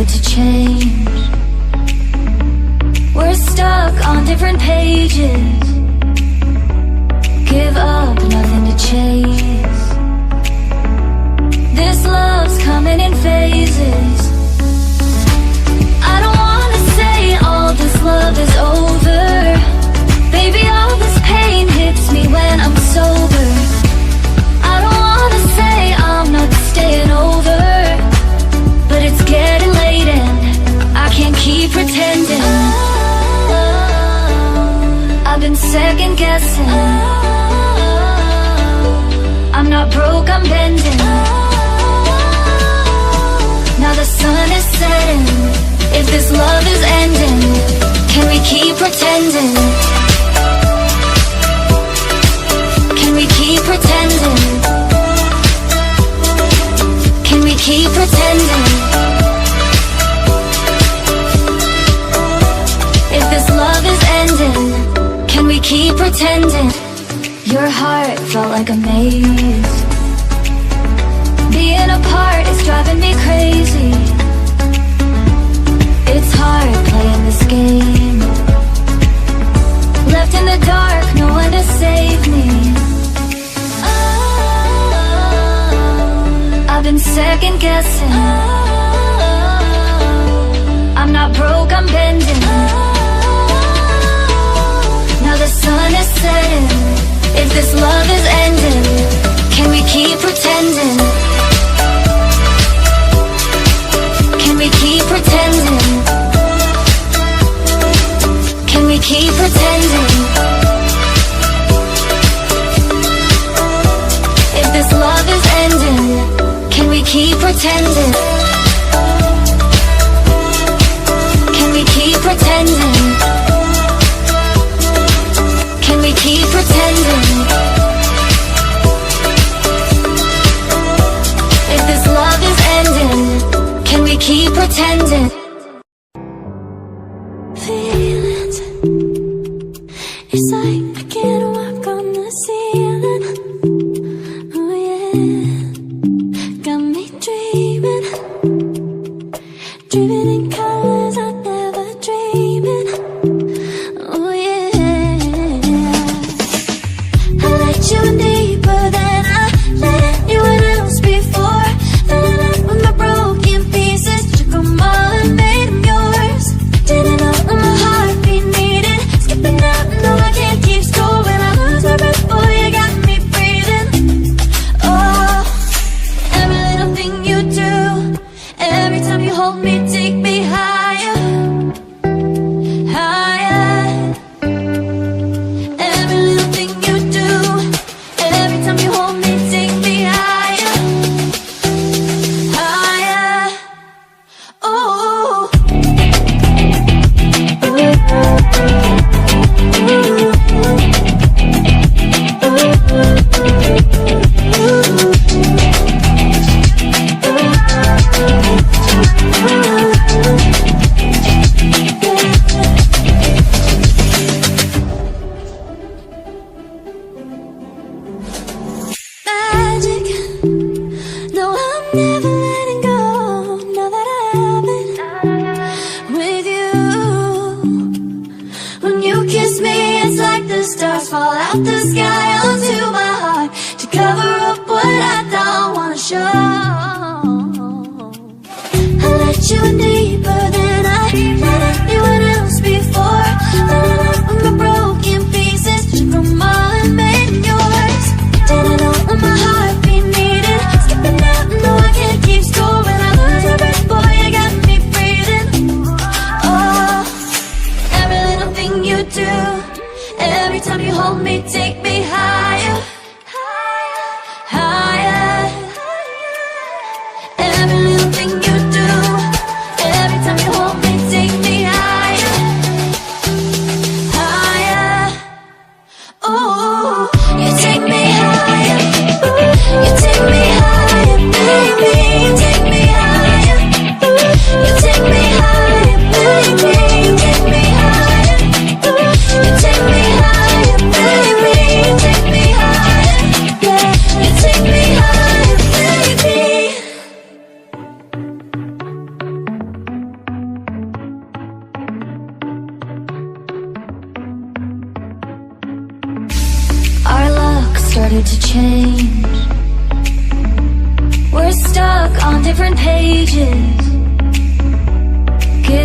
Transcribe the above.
good to change. We're stuck on different pages. Give up, nothing to chase. This love's coming in phases. I don't wanna say all this love is over. Baby, all this pain hits me when I'm sober. I don't wanna say I'm not staying over, but it's getting late and I can't keep pretending. I've been second guessing. I'm not broke, I'm bending. Now the sun is setting. If this love is ending, can we keep pretending? Can we keep pretending? Can we keep pretending? If this love is ending, can we keep pretending? Your heart felt like a maze. Being apart is driving me crazy. It's hard playing this game. Left in the dark, no one to save me. I've been second guessing. I'm not broke, I'm bending. Now the sun is setting. If this love is ending, can we keep pretending? Can we keep pretending? Can we keep pretending? If this love is ending, can we keep pretending? Can we keep pretending? Can we keep pretending? If this love is ending, can we keep pretending? Feelings, it's like I can't walk on the ceiling. Oh yeah, got me dreaming, dreaming in colors I never dreamed in. Oh yeah, I let you in deeper than I let anyone else before. Fell in love with my broken pieces, took them all and made them yours. Didn't know what my heartbeat needed, skipping out, no I can't keep score. When I lose my breath, boy, you got me breathing. Oh, every little thing you do, every time you hold me, take me higher, higher. Every little thing you do, every time you hold me, take me higher, higher. Oh, magic. No, I'm never letting go. Now that I have it with you. When you kiss me, it's like the stars fall out the sky onto my heart to cover up what I don't wanna show. I let you in deeper than I let anyone else before. Fell in love with my broken pieces, took them all and made them yours. Didn't know what my heartbeat needed, skipping out, no I can't keep score. When I lose my breath, boy, you got me breathing. Oh, every little thing you do, every time you hold me, take me higher, higher. Every little thing you do, every started to change. We're stuck on different pages.